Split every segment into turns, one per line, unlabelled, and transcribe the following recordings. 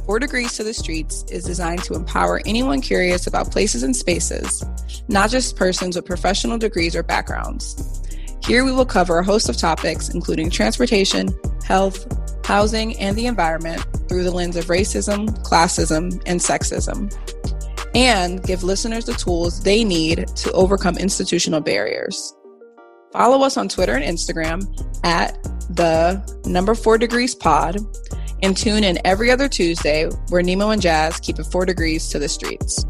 4 Degrees to the Streets is designed to empower anyone curious about places and spaces, not just persons with professional degrees or backgrounds. Here we will cover a host of topics, including transportation, health, housing, and the environment through the lens of racism, classism, and sexism, and give listeners the tools they need to overcome institutional barriers. Follow us on Twitter and Instagram at the 4 Degrees Pod, and tune in every other Tuesday where Nimo and Jas keep it 4 degrees to the streets.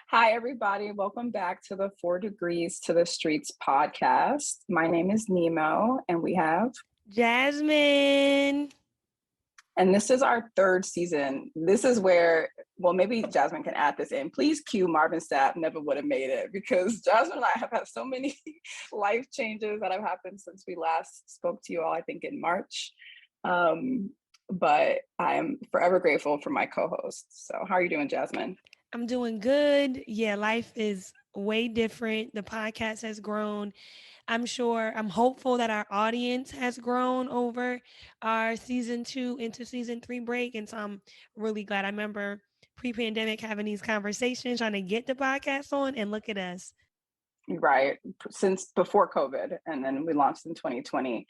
Hi, everybody. Welcome back to the 4 Degrees to the Streets podcast. My name is Nimo, and we have
Jasmine.
And this is our 3rd season. This is where, well, maybe Jasmine can add this in. Please cue Marvin Sapp never would have made it, because Jasmine and I have had so many life changes that have happened since we last spoke to you all, I think in March. But I'm forever grateful for my co-host. So how are you doing, Jasmine?
I'm doing good. Yeah, life is way different. The podcast has grown. I'm hopeful that our audience has grown over our season 2 into season 3 break. And so I'm really glad. I remember pre-pandemic having these conversations, trying to get the podcast on, and look at us.
Right. Since before COVID, and then we launched in 2020.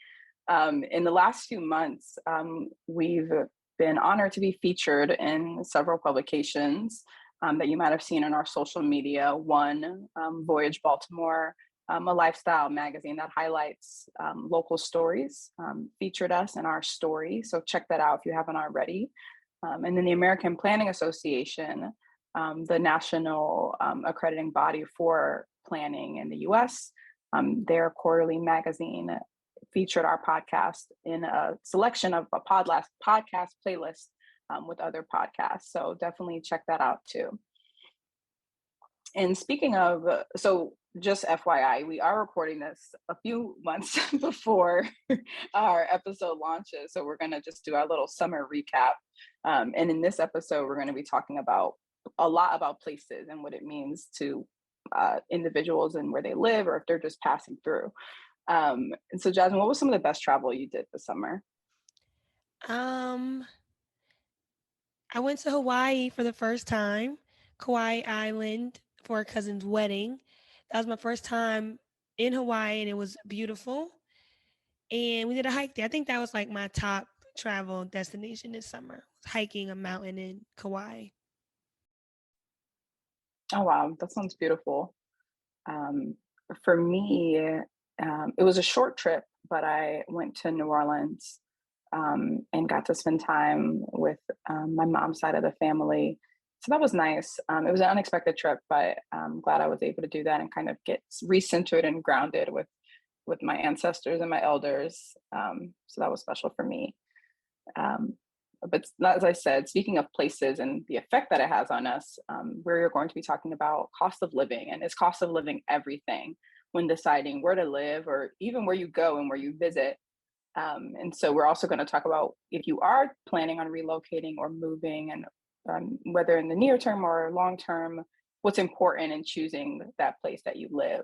In the last few months, we've been honored to be featured in several publications that you might have seen in our social media. One, Voyage Baltimore, a lifestyle magazine that highlights local stories, featured us in our story. So check that out if you haven't already. And then the American Planning Association, the national accrediting body for planning in the US, their quarterly magazine featured our podcast in a selection of a podcast playlist with other podcasts. So definitely check that out too. And speaking of, so just FYI, we are recording this a few months before our episode launches. So we're going to just do our little summer recap. And in this episode, we're going to be talking about a lot about places and what it means to individuals and where they live, or if they're just passing through. And so Jasmine, what was some of the best travel you did this summer?
I went to Hawaii for the first time, Kauai Island, for a cousin's wedding. That was my first time in Hawaii, and it was beautiful. And we did a hike there. I think that was like my top travel destination this summer, hiking a mountain in Kauai.
Oh, wow. That sounds beautiful. For me, it was a short trip, but I went to New Orleans and got to spend time with my mom's side of the family. So that was nice. It was an unexpected trip, but I'm glad I was able to do that and kind of get recentered and grounded with my ancestors and my elders. So that was special for me. But as I said, speaking of places and the effect that it has on us, we're going to be talking about cost of living, and is cost of living everything when deciding where to live, or even where you go and where you visit. And so we're also going to talk about if you are planning on relocating or moving, and whether in the near term or long term, what's important in choosing that place that you live.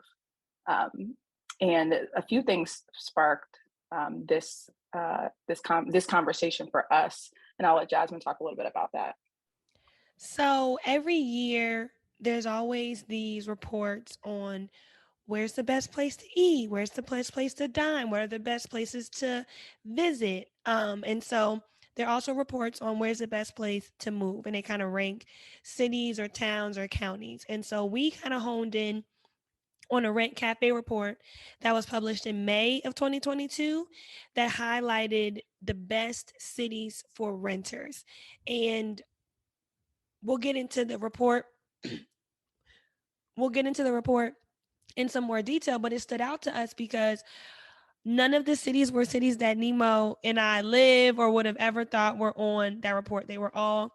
And a few things sparked this conversation for us, and I'll let Jasmine talk a little bit about that.
So every year, there's always these reports on where's the best place to eat, where's the best place to dine, where are the best places to visit. And so there are also reports on where's the best place to move, and they kind of rank cities or towns or counties. And so we kind of honed in on a Rent Cafe report that was published in May of 2022 that highlighted the best cities for renters. And we'll get into the report. We'll get into the report in some more detail, but it stood out to us because none of the cities were cities that Nimo and I live or would have ever thought were on that report. They were all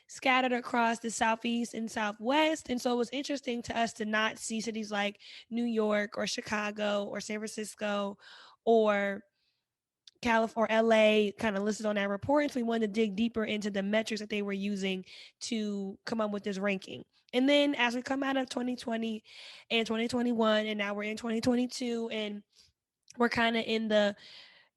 scattered across the Southeast and Southwest. And so it was interesting to us to not see cities like New York or Chicago or San Francisco or California, LA kind of listed on that report. And so we wanted to dig deeper into the metrics that they were using to come up with this ranking. And then as we come out of 2020 and 2021, and now we're in 2022, and we're kind of in the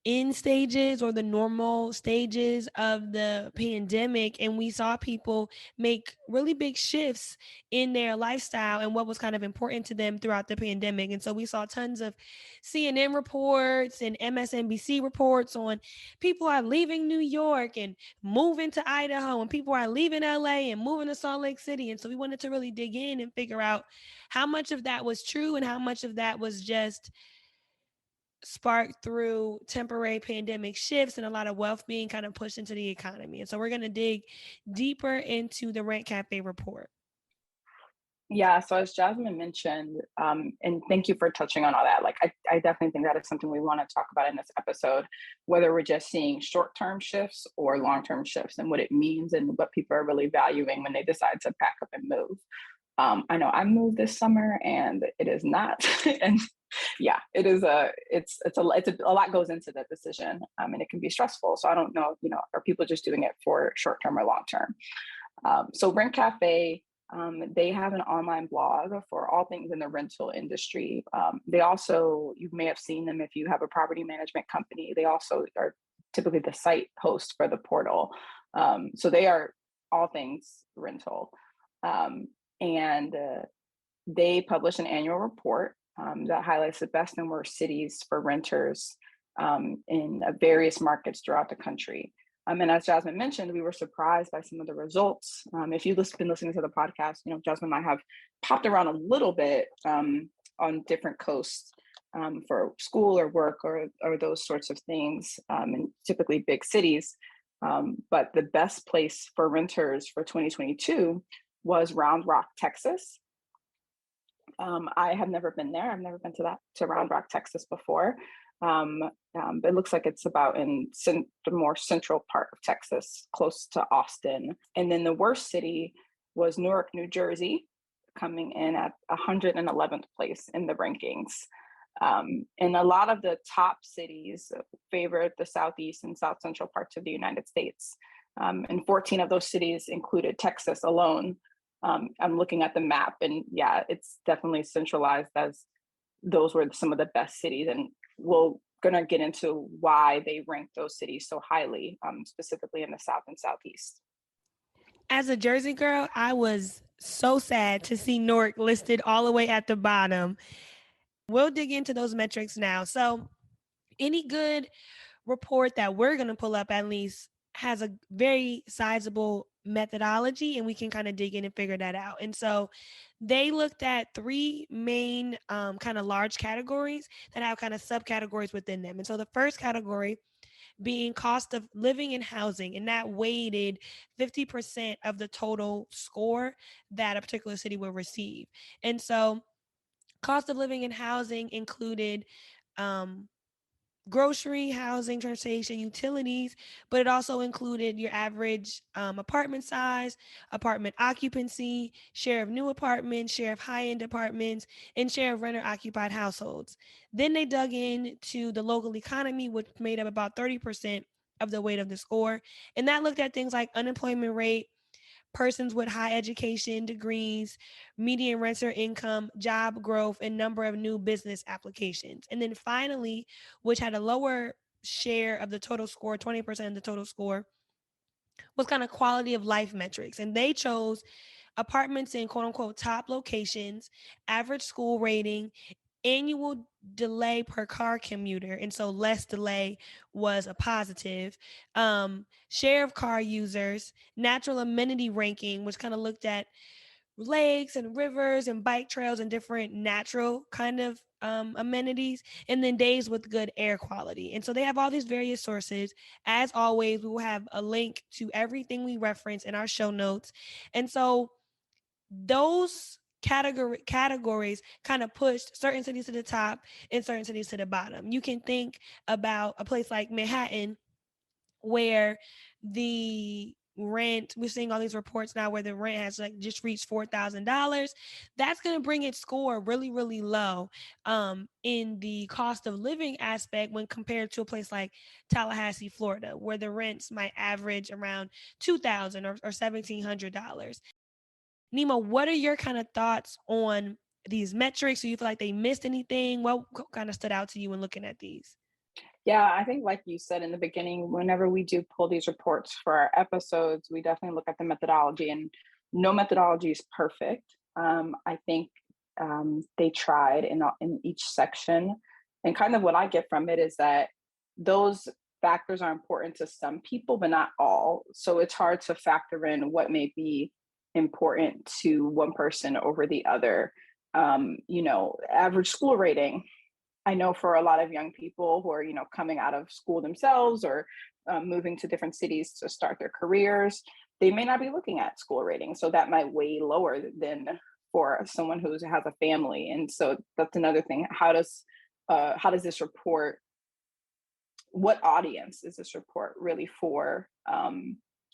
end stages or the normal stages of the pandemic, and we saw people make really big shifts in their lifestyle and what was kind of important to them throughout the pandemic. And so we saw tons of CNN reports and MSNBC reports on people are leaving New York and moving to Idaho, and people are leaving LA and moving to Salt Lake City. And so we wanted to really dig in and figure out how much of that was true and how much of that was just sparked through temporary pandemic shifts and a lot of wealth being kind of pushed into the economy. And so we're going to dig deeper into the Rent Cafe report.
Yeah, so as Jasmine mentioned, and thank you for touching on all that. Like, I definitely think that is something we want to talk about in this episode, whether we're just seeing short-term shifts or long-term shifts and what it means and what people are really valuing when they decide to pack up and move. I know I moved this summer and it is not, and yeah, it is a lot goes into that decision, and it can be stressful. So I don't know, are people just doing it for short-term or long-term? So Rent Cafe, they have an online blog for all things in the rental industry. They also, you may have seen them if you have a property management company. They also are typically the site host for the portal. So they are all things rental. And they publish an annual report that highlights the best and worst cities for renters in various markets throughout the country. And as Jasmine mentioned, we were surprised by some of the results. If you've been listening to the podcast, Jasmine and I have popped around a little bit on different coasts for school or work or those sorts of things, and typically big cities. But the best place for renters for 2022 was Round Rock, Texas. I have never been there. I've never been to Round Rock, Texas before. But it looks like it's about in the more central part of Texas, close to Austin. And then the worst city was Newark, New Jersey, coming in at 111th place in the rankings. And a lot of the top cities favored the southeast and south central parts of the United States. And 14 of those cities included Texas alone. I'm looking at the map, and yeah, it's definitely centralized as those were some of the best cities. And we're gonna get into why they rank those cities so highly, specifically in the South and Southeast.
As a Jersey girl, I was so sad to see Newark listed all the way at the bottom. We'll dig into those metrics now. So, any good report that we're going to pull up at least has a very sizable methodology, and we can kind of dig in and figure that out. And so they looked at three main kind of large categories that have kind of subcategories within them. And so the first category being cost of living and housing, and that weighted 50% of the total score that a particular city will receive. And so cost of living and housing included grocery, housing, transportation, utilities, but it also included your average apartment size, apartment occupancy, share of new apartments, share of high-end apartments, and share of renter-occupied households. Then they dug into the local economy, which made up about 30% of the weight of the score. And that looked at things like unemployment rate, persons with high education degrees, median renter income, job growth, and number of new business applications. And then finally, which had a lower share of the total score, 20% of the total score, was kind of quality of life metrics. And they chose apartments in quote unquote top locations, average school rating, annual delay per car commuter, and so less delay was a positive. Share of car users, natural amenity ranking, which kind of looked at lakes and rivers and bike trails and different natural kind of amenities, and then days with good air quality. And so they have all these various sources. As always, we will have a link to everything we reference in our show notes. And so those categories kind of pushed certain cities to the top and certain cities to the bottom. You can think about a place like Manhattan, where the rent, we're seeing all these reports now where the rent has like just reached $4,000. That's going to bring its score really, really low in the cost of living aspect when compared to a place like Tallahassee, Florida, where the rents might average around $2,000 or $1,700. Nemo, what are your kind of thoughts on these metrics? Do you feel like they missed anything? What kind of stood out to you when looking at these?
Yeah, I think like you said in the beginning, whenever we do pull these reports for our episodes, we definitely look at the methodology, and no methodology is perfect. I think they tried in each section, and kind of what I get from it is that those factors are important to some people, but not all. So it's hard to factor in what may be important to one person over the other. Average school rating, I know for a lot of young people who are, coming out of school themselves or moving to different cities to start their careers, they may not be looking at school ratings. So that might weigh lower than for someone who has a family. And so that's another thing. How does this report? What audience is this report really for?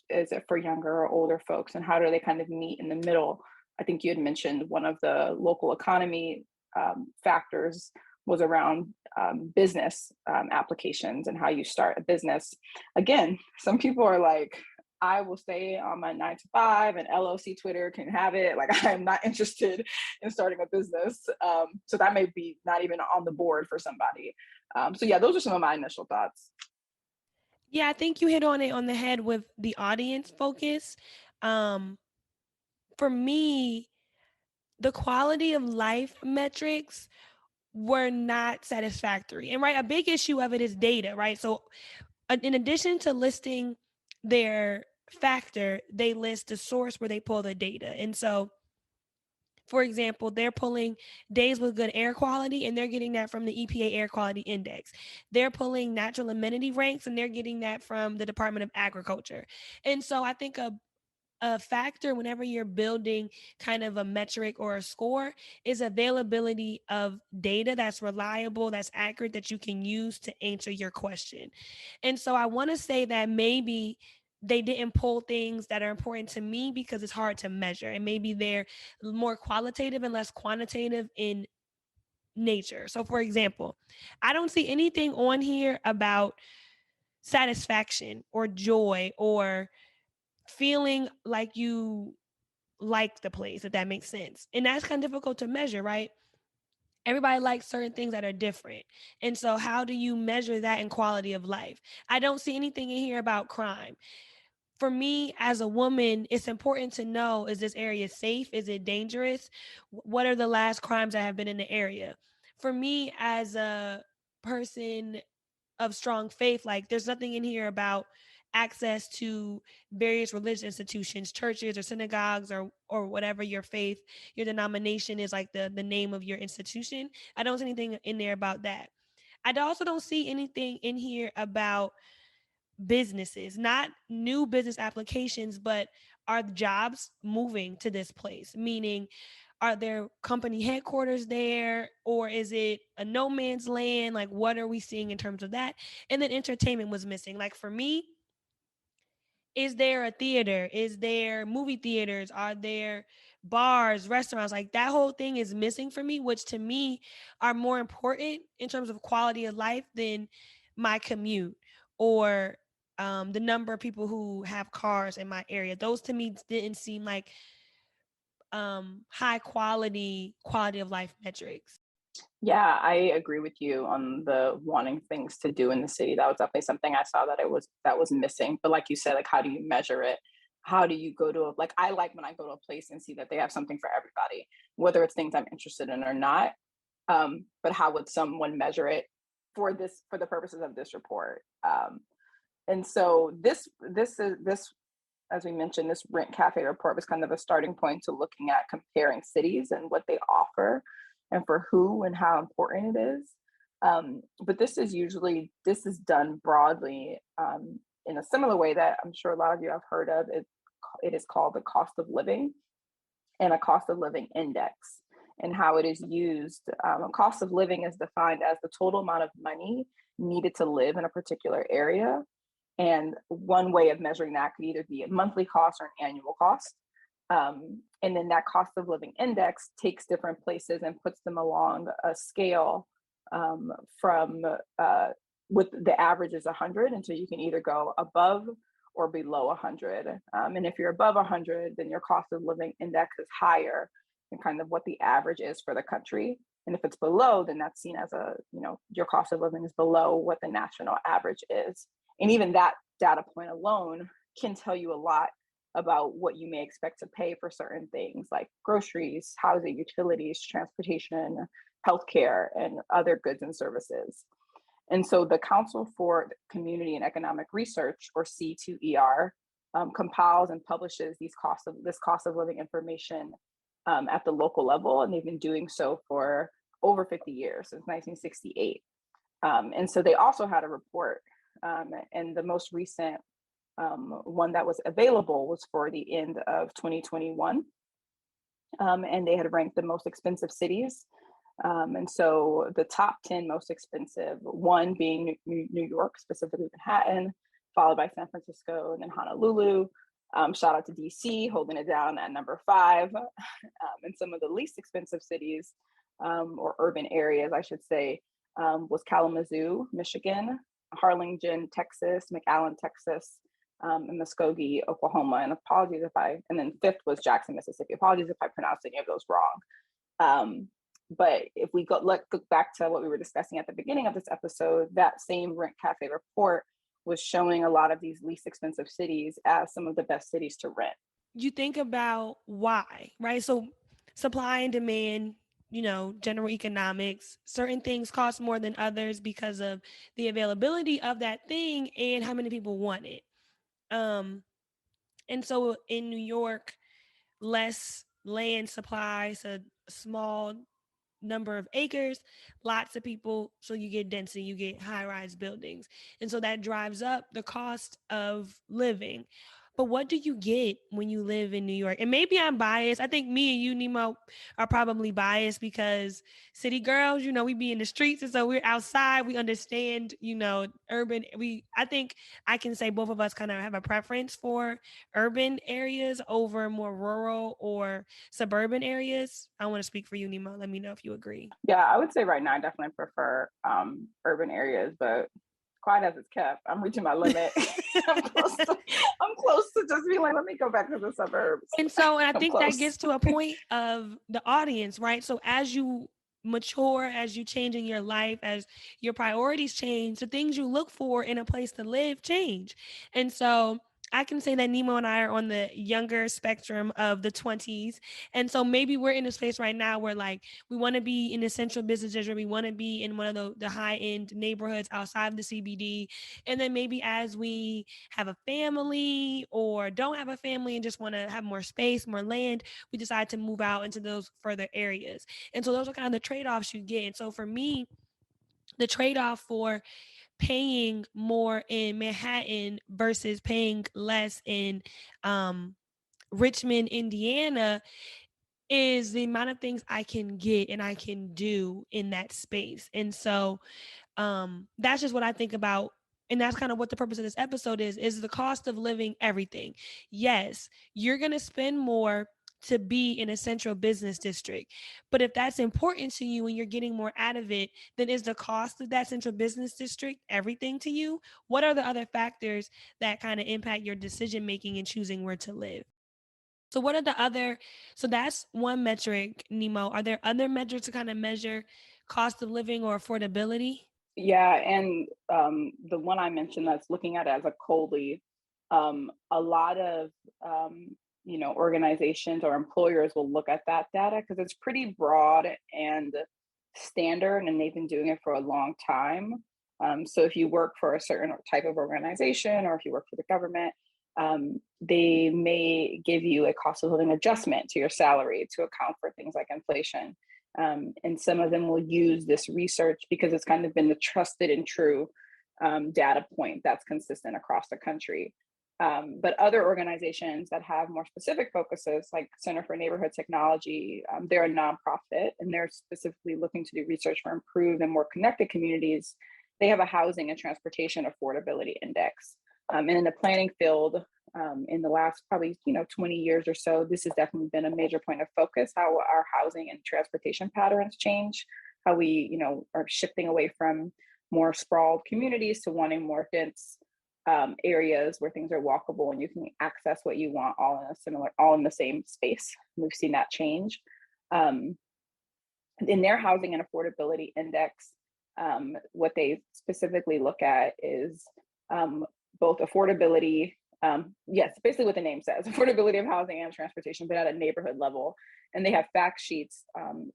Is it for younger or older folks? And how do they kind of meet in the middle? I think you had mentioned one of the local economy factors was around business applications and how you start a business. Again, some people are like, I will stay on my 9 to 5 and LLC Twitter can have it. Like, I am not interested in starting a business. So that may be not even on the board for somebody. So yeah, those are some of my initial thoughts.
Yeah, I think you hit on it on the head with the audience focus. Um, for me, the quality of life metrics were not satisfactory. And right, a big issue of it is data, right? So in addition to listing their factor, they list the source where they pull the data. And so, for example, they're pulling days with good air quality and they're getting that from the EPA Air Quality Index. They're pulling natural amenity ranks and they're getting that from the Department of Agriculture. And so I think a factor whenever you're building kind of a metric or a score is availability of data that's reliable, that's accurate, that you can use to answer your question. And so I want to say that maybe they didn't pull things that are important to me because it's hard to measure, and maybe they're more qualitative and less quantitative in nature. So for example, I don't see anything on here about satisfaction or joy or feeling like you like the place, if that makes sense. And that's kind of difficult to measure, right? Everybody likes certain things that are different. And so, how do you measure that in quality of life? I don't see anything in here about crime. For me, as a woman, it's important to know, is this area safe? Is it dangerous? What are the last crimes that have been in the area? For me, as a person of strong faith, like there's nothing in here about access to various religious institutions, churches or synagogues or whatever your faith, your denomination is, like the name of your institution. I don't see anything in there about that. I also don't see anything in here about businesses, not new business applications, but are jobs moving to this place? Meaning, are there company headquarters there, or is it a no man's land? Like, what are we seeing in terms of that? And then entertainment was missing. Like, for me, is there a theater? Is there movie theaters? Are there bars, restaurants? Like, that whole thing is missing for me, which to me are more important in terms of quality of life than my commute or the number of people who have cars in my area. Those to me didn't seem like high quality of life metrics.
Yeah, I agree with you on the wanting things to do in the city. That was definitely something I saw that was missing. But like you said, like, how do you measure it? How do you go to like, I like when I go to a place and see that they have something for everybody, whether it's things I'm interested in or not. But how would someone measure it for the purposes of this report? And so this, as we mentioned, this Rent Cafe report was kind of a starting point to looking at comparing cities and what they offer and for who and how important it is. But this is done broadly in a similar way that I'm sure a lot of you have heard of. It is called the cost of living and a cost of living index, and how it is used. A cost of living is defined as the total amount of money needed to live in a particular area. And one way of measuring that could either be a monthly cost or an annual cost. And then that cost of living index takes different places and puts them along a scale from with the average is 100. And so you can either go above or below 100. And if you're above 100, then your cost of living index is higher than kind of what the average is for the country. And if it's below, then that's seen as your cost of living is below what the national average is. And even that data point alone can tell you a lot about what you may expect to pay for certain things like groceries, housing, utilities, transportation, healthcare, and other goods and services. And so the Council for Community and Economic Research, or C2ER, compiles and publishes this cost of living information at the local level, and they've been doing so for over 50 years, since 1968. And so they also had a report, and the most recent one that was available was for the end of 2021, and they had ranked the most expensive cities. And so the top 10 most expensive, one being New York, specifically Manhattan, followed by San Francisco, and then Honolulu. Shout out to DC, holding it down at number 5. And some of the least expensive cities, or urban areas, I should say, was Kalamazoo, Michigan, Harlingen, Texas, McAllen, Texas, and Muskogee, Oklahoma. And and then 5th was Jackson, Mississippi. Apologies if I pronounced any of those wrong. But if we go back to what we were discussing at the beginning of this episode, that same Rent Cafe report was showing a lot of these least expensive cities as some of the best cities to rent.
You think about why, right? So supply and demand, general economics, certain things cost more than others because of the availability of that thing and how many people want it. And so in New York, less land supply, so small number of acres, lots of people, so you get density, you get high-rise buildings. And so that drives up the cost of living. But what do you get when you live in New York? And maybe I'm biased. I think me and you, Nemo, are probably biased because city girls, we be in the streets, and so we're outside. We understand, urban. I think I can say both of us kind of have a preference for urban areas over more rural or suburban areas. I want to speak for you, Nemo. Let me know if you agree.
Yeah, I would say right now I definitely prefer urban areas, but quiet as it's kept, I'm reaching my limit. I'm close to just being like, let me go back to the suburbs.
And I think
close.
that gets to a point of the audience, right? So as you mature, as you change in your life, as your priorities change, the things you look for in a place to live change. And so I can say that Nemo and I are on the younger spectrum of the 20s. And so maybe we're in a space right now where we want to be in essential businesses, or we want to be in one of the high end neighborhoods outside of the CBD. And then maybe as we have a family or don't have a family and just want to have more space, more land, we decide to move out into those further areas. And so those are kind of the trade-offs you get. And so for me, the trade-off for paying more in Manhattan versus paying less in Richmond, Indiana, is the amount of things I can get and I can do in that space. And so that's just what I think about. And that's kind of what the purpose of this episode is the cost of living everything. Yes, you're going to spend more to be in a central business district. But if that's important to you and you're getting more out of it, then is the cost of that central business district everything to you? What are the other factors that kind of impact your decision making and choosing where to live? So what are the other, so that's one metric, Nemo. Are there other metrics to kind of measure cost of living or affordability?
Yeah, and the one I mentioned that's looking at it as a COLI, a lot of organizations or employers will look at that data because it's pretty broad and standard, and they've been doing it for a long time. So if you work for a certain type of organization, or if you work for the government, they may give you a cost of living adjustment to your salary to account for things like inflation. And some of them will use this research because it's kind of been the trusted and true data point that's consistent across the country. But other organizations that have more specific focuses, like Center for Neighborhood Technology, they're a nonprofit and they're specifically looking to do research for improved and more connected communities. They have a housing and transportation affordability index. And in the planning field, in the last probably 20 years or so, this has definitely been a major point of focus: how our housing and transportation patterns change, how we are shifting away from more sprawled communities to wanting more dense areas where things are walkable and you can access what you want all in the same space. We've seen that change. Um, in their housing and affordability index, what they specifically look at is both affordability, yes, basically what the name says, affordability of housing and transportation, but at a neighborhood level. And they have fact sheets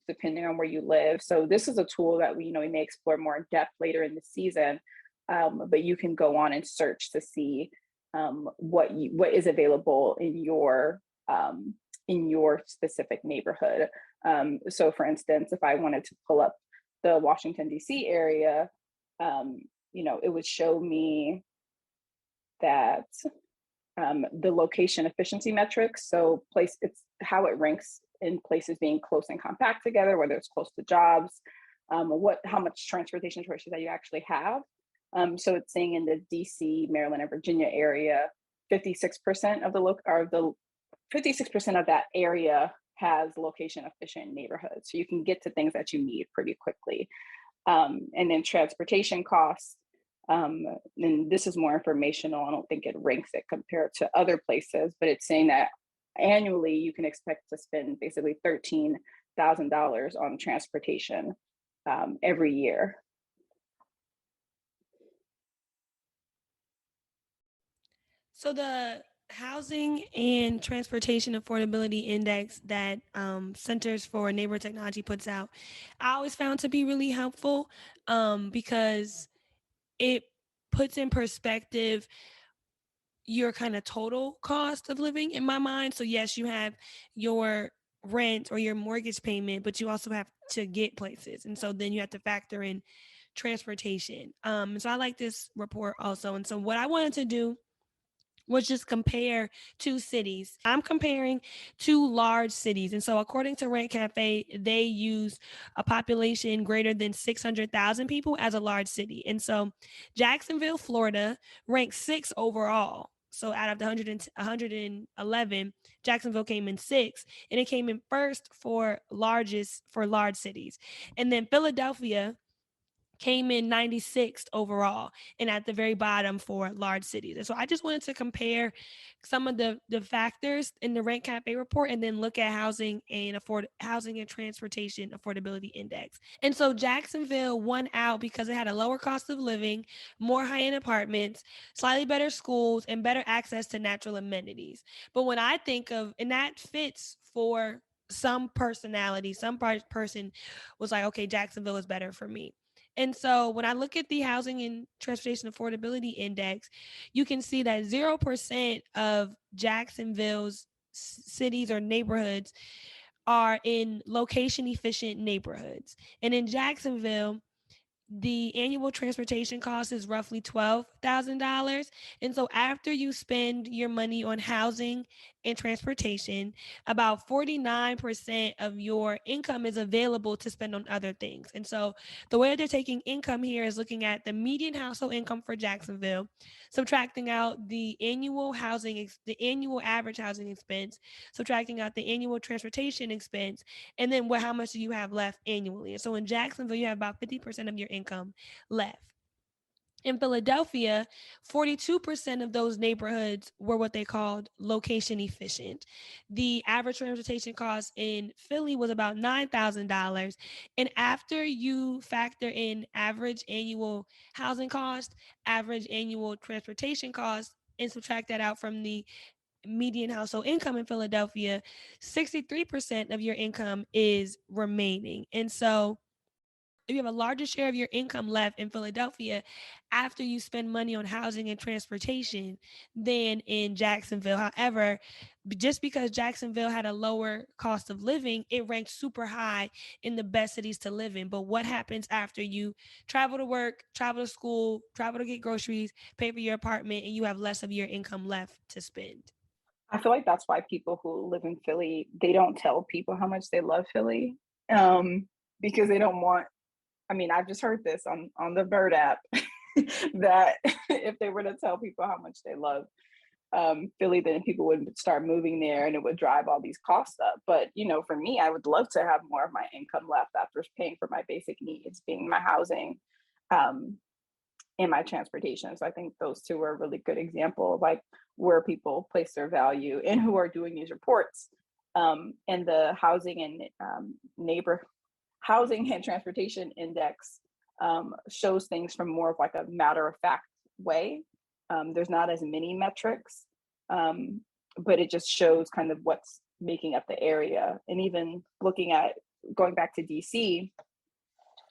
depending on where you live. So this is a tool that we may explore more in depth later in the season, but you can go on and search to see what is available in your specific neighborhood. So for instance, if I wanted to pull up the Washington, D.C. area, it would show me that the location efficiency metrics. So it's how it ranks in places being close and compact together, whether it's close to jobs, how much transportation choices that you actually have. So it's saying in the DC, Maryland, and Virginia area, 56% of the 56% of that area has location efficient neighborhoods. So you can get to things that you need pretty quickly. And then transportation costs. And this is more informational. I don't think it ranks it compared to other places, but it's saying that annually you can expect to spend basically $13,000 on transportation every year.
So the Housing and Transportation Affordability Index that Centers for Neighborhood Technology puts out, I always found to be really helpful because it puts in perspective your kind of total cost of living in my mind. So yes, you have your rent or your mortgage payment, but you also have to get places. And so then you have to factor in transportation. So I like this report also. And so what I wanted to do was just compare two cities. I'm comparing two large cities. And so, according to Rent Cafe, they use a population greater than 600,000 people as a large city. And so, Jacksonville, Florida ranks six overall. So, out of the 111, Jacksonville came in sixth, and it came in first for large cities. And then Philadelphia came in 96th overall and at the very bottom for large cities. And so I just wanted to compare some of the factors in the Rent Cafe report and then look at housing and transportation affordability index. And so Jacksonville won out because it had a lower cost of living, more high-end apartments, slightly better schools, and better access to natural amenities. But when I think of, and that fits for some personality, some person was like, okay, Jacksonville is better for me. And so when I look at the Housing and Transportation Affordability Index, you can see that 0% of Jacksonville's cities or neighborhoods are in location efficient neighborhoods. And in Jacksonville, the annual transportation cost is roughly $12,000. And so after you spend your money on housing and transportation, about 49% of your income is available to spend on other things. And so the way they're taking income here is looking at the median household income for Jacksonville, subtracting out the annual average housing expense, subtracting out the annual transportation expense, and then how much do you have left annually? And so in Jacksonville, you have about 50% of your income left. In Philadelphia, 42% of those neighborhoods were what they called location efficient. The average transportation cost in Philly was about $9,000. And after you factor in average annual housing cost, average annual transportation cost, and subtract that out from the median household income in Philadelphia, 63% of your income is remaining. And so if you have a larger share of your income left in Philadelphia after you spend money on housing and transportation than in Jacksonville. However, just because Jacksonville had a lower cost of living, it ranked super high in the best cities to live in. But what happens after you travel to work, travel to school, travel to get groceries, pay for your apartment, and you have less of your income left to spend?
I feel like that's why people who live in Philly, they don't tell people how much they love Philly, um, because they don't want. I mean, I've just heard this on the Bird app that if they were to tell people how much they love Philly, then people would start moving there, and it would drive all these costs up. But for me, I would love to have more of my income left after paying for my basic needs, being my housing, um, in my transportation. So I think those two are a really good example of like where people place their value and who are doing these reports. And the housing and neighbor housing and transportation index shows things from more of like a matter of fact way. There's not as many metrics, um, but it just shows kind of what's making up the area. And even looking at going back to DC,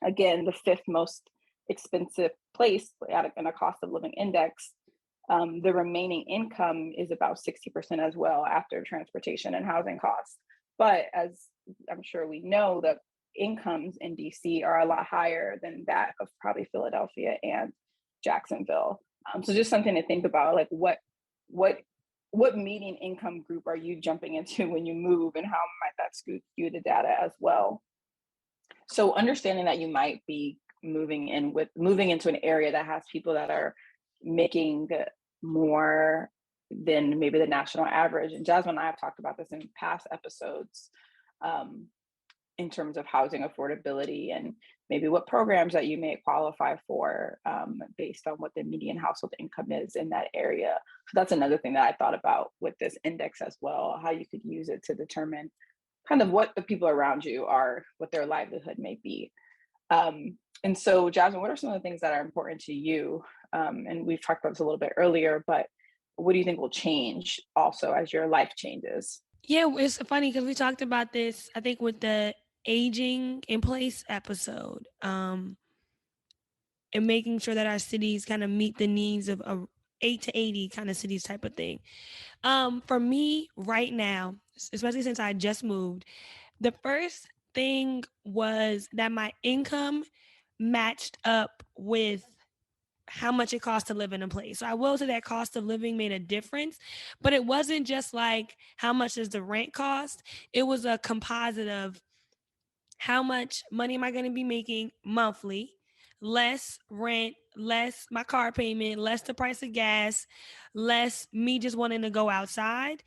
again, the fifth most expensive place in a cost of living index, the remaining income is about 60% as well after transportation and housing costs. But as I'm sure we know, the incomes in DC are a lot higher than that of probably Philadelphia and Jacksonville. So just something to think about, like what what median income group are you jumping into when you move, and how might that skew the data as well? So understanding that you might be moving into an area that has people that are making more than maybe the national average. And Jasmine and I have talked about this in past episodes, um, in terms of housing affordability and maybe what programs that you may qualify for, based on what the median household income is in that area. So that's another thing that I thought about with this index as well, how you could use it to determine kind of what the people around you are, what their livelihood may be. And so, Jasmine, what are some of the things that are important to you? And we've talked about this a little bit earlier, but what do you think will change also as your life changes?
Yeah, it's funny because we talked about this, I think, with the aging in place episode, and making sure that our cities kind of meet the needs of a 8 to 80 kind of cities type of thing. For me right now, especially since I just moved, the first thing was that my income matched up with how much it costs to live in a place. So I will say that cost of living made a difference, but it wasn't just like how much does the rent cost? It was a composite of how much money am I going to be making monthly, less rent, less my car payment, less the price of gas, less me just wanting to go outside,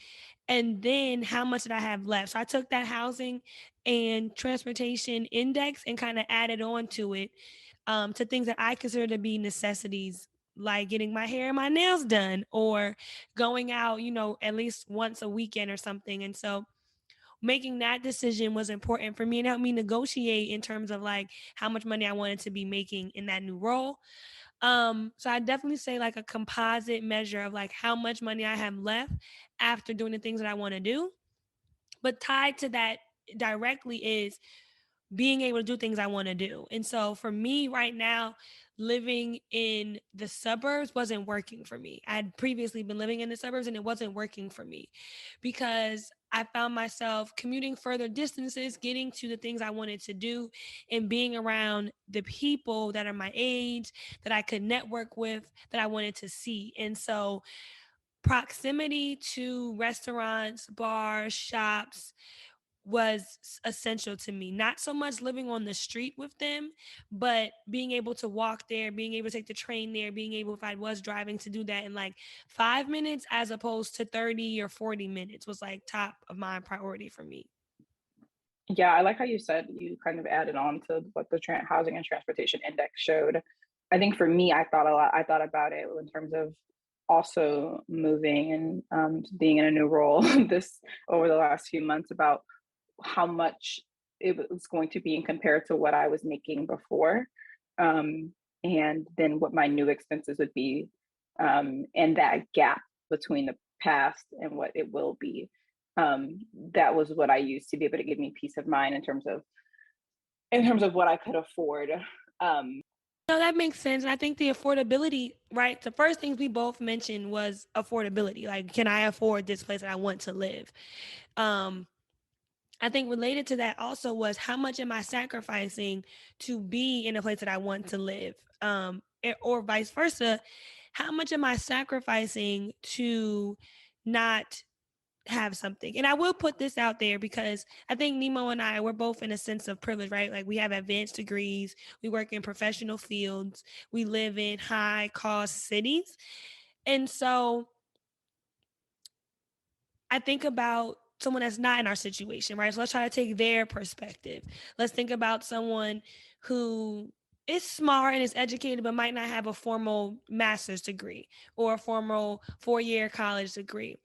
and then how much did I have left. So I took that housing and transportation index and kind of added on to it, to things that I consider to be necessities, like getting my hair and my nails done or going out, at least once a weekend or something. And so making that decision was important for me and helped me negotiate in terms of like how much money I wanted to be making in that new role. So I definitely say like a composite measure of like how much money I have left after doing the things that I want to do. But tied to that directly is being able to do things I want to do. And so for me right now, living in the suburbs wasn't working for me. I had previously been living in the suburbs and it wasn't working for me because I found myself commuting further distances, getting to the things I wanted to do, and being around the people that are my age, that I could network with, that I wanted to see. And so proximity to restaurants, bars, shops, was essential to me. Not so much living on the street with them, but being able to walk there, being able to take the train there, being able, if I was driving, to do that in like 5 minutes as opposed to 30 or 40 minutes was like top of mind priority for me.
Yeah, I like how you said you kind of added on to what the housing and transportation index showed. I think for me, I thought a lot. I thought about it in terms of also moving and being in a new role this over the last few months about how much it was going to be in compared to what I was making before, um, and then what my new expenses would be, and that gap between the past and what it will be. That was what I used to be able to give me peace of mind in terms of what I could afford. Um,
No, that makes sense. And I think the affordability, right? The first things we both mentioned was affordability. Like, can I afford this place that I want to live? Um, I think related to that also was how much am I sacrificing to be in a place that I want to live? Or vice versa, how much am I sacrificing to not have something? And I will put this out there because I think Nemo and I, we're both in a sense of privilege, right? Like we have advanced degrees, we work in professional fields, we live in high cost cities. And so I think about someone that's not in our situation, right? So let's try to take their perspective. Let's think about someone who is smart and is educated, but might not have a formal master's degree or a formal 4-year college degree.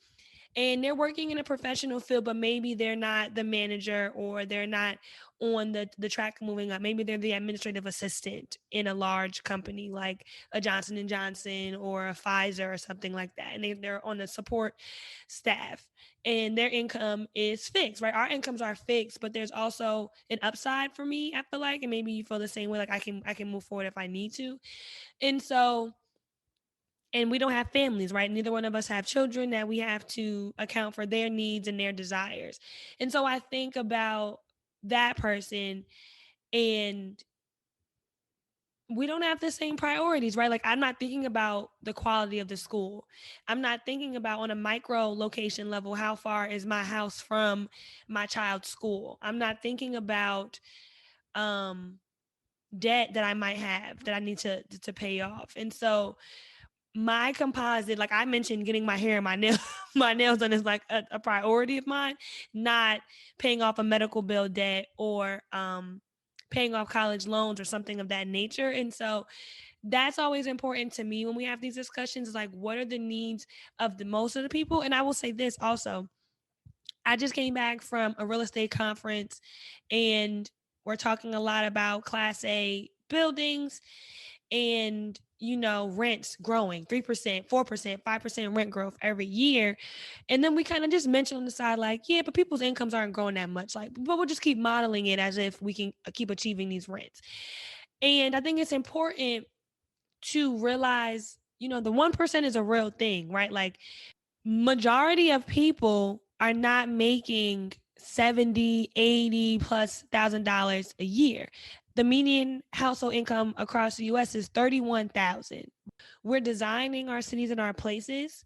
And they're working in a professional field, but maybe they're not the manager or they're not on the track moving up. Maybe they're the administrative assistant in a large company like a Johnson and Johnson or a Pfizer or something like that. And they're on the support staff and their income is fixed, right? Our incomes are fixed, but there's also an upside for me, I feel like, and maybe you feel the same way, like I can move forward if I need to. And so, and we don't have families, right? Neither one of us have children that we have to account for their needs and their desires. And so I think about that person, and we don't have the same priorities, right? Like, I'm not thinking about the quality of the school. I'm not thinking about, on a micro location level, how far is my house from my child's school. I'm not thinking about um debt that I might have that I need to pay off. And so my composite, like I mentioned, getting my hair and my nail my nails done is like a priority of mine, not paying off a medical bill debt or paying off college loans or something of that nature. And so that's always important to me when we have these discussions, like what are the needs of the most of the people. And I will say this also, I just came back from a real estate conference, and we're talking a lot about class A buildings and, rents growing 3%, 4%, 5% rent growth every year. And then we kind of just mentioned on the side, like, yeah, but people's incomes aren't growing that much. Like, but we'll just keep modeling it as if we can keep achieving these rents. And I think it's important to realize, the 1% is a real thing, right? Like, majority of people are not making 70, 80 plus $1,000 a year. The median household income across the US is 31,000. We're designing our cities and our places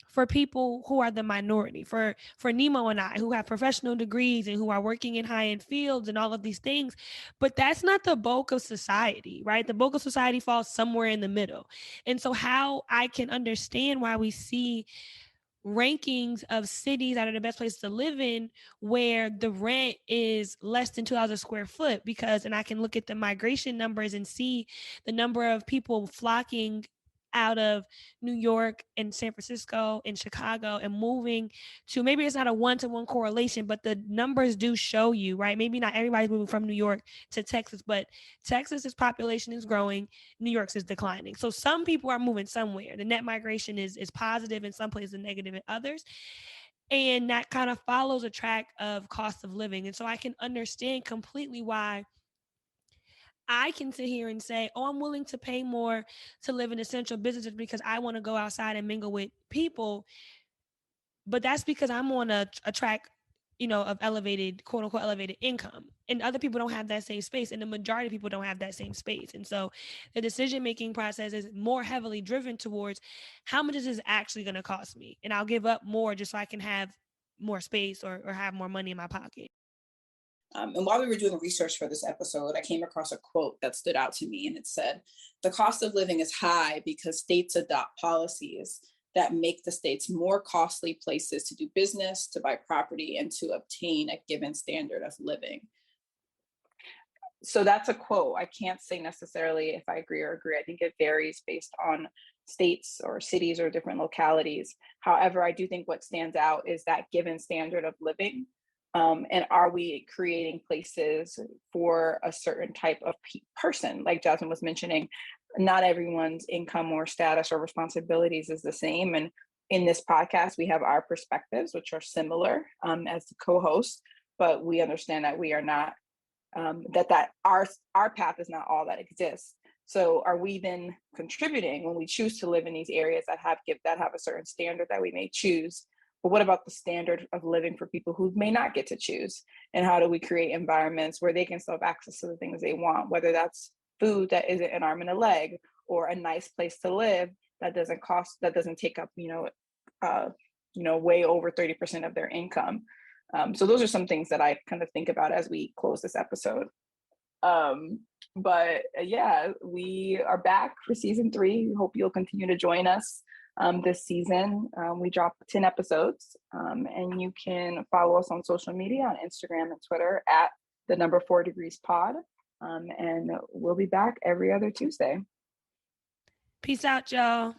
for people who are the minority, for Nimo and I, who have professional degrees and who are working in high-end fields and all of these things. But that's not the bulk of society, right? The bulk of society falls somewhere in the middle. And so how I can understand why we see rankings of cities that are the best places to live in where the rent is less than 2,000 square foot, because, and I can look at the migration numbers and see the number of people flocking out of New York and San Francisco and Chicago and moving to, maybe it's not a one-to-one correlation, but the numbers do show you, right? Maybe not everybody's moving from New York to Texas, but Texas's population is growing, New York's is declining. So some people are moving somewhere. The net migration is positive in some places and negative in others. And that kind of follows a track of cost of living. And so I can understand completely why I can sit here and say, oh, I'm willing to pay more to live in essential businesses because I want to go outside and mingle with people. But that's because I'm on a track, of elevated, quote unquote, elevated income. And other people don't have that same space. And the majority of people don't have that same space. And so the decision-making process is more heavily driven towards how much is this actually going to cost me? And I'll give up more just so I can have more space or have more money in my pocket.
And while we were doing research for this episode, I came across a quote that stood out to me, and it said, "The cost of living is high because states adopt policies that make the states more costly places to do business, to buy property, and to obtain a given standard of living." So that's a quote. I can't say necessarily if I agree or agree. I think it varies based on states or cities or different localities. However, I do think what stands out is that given standard of living. And are we creating places for a certain type of person? Like Jasmine was mentioning, not everyone's income or status or responsibilities is the same. And in this podcast, we have our perspectives, which are similar as the co-host, but we understand that we are not that our path is not all that exists. So are we then contributing when we choose to live in these areas that have a certain standard that we may choose? But what about the standard of living for people who may not get to choose? And how do we create environments where they can still have access to the things they want, whether that's food that isn't an arm and a leg, or a nice place to live that doesn't take up, way over 30% of their income. So those are some things that I kind of think about as we close this episode. But we are back for season 3. We hope you'll continue to join us this season. We dropped 10 episodes, and you can follow us on social media on Instagram and Twitter at the number 4 degrees pod. And we'll be back every other Tuesday.
Peace out, y'all.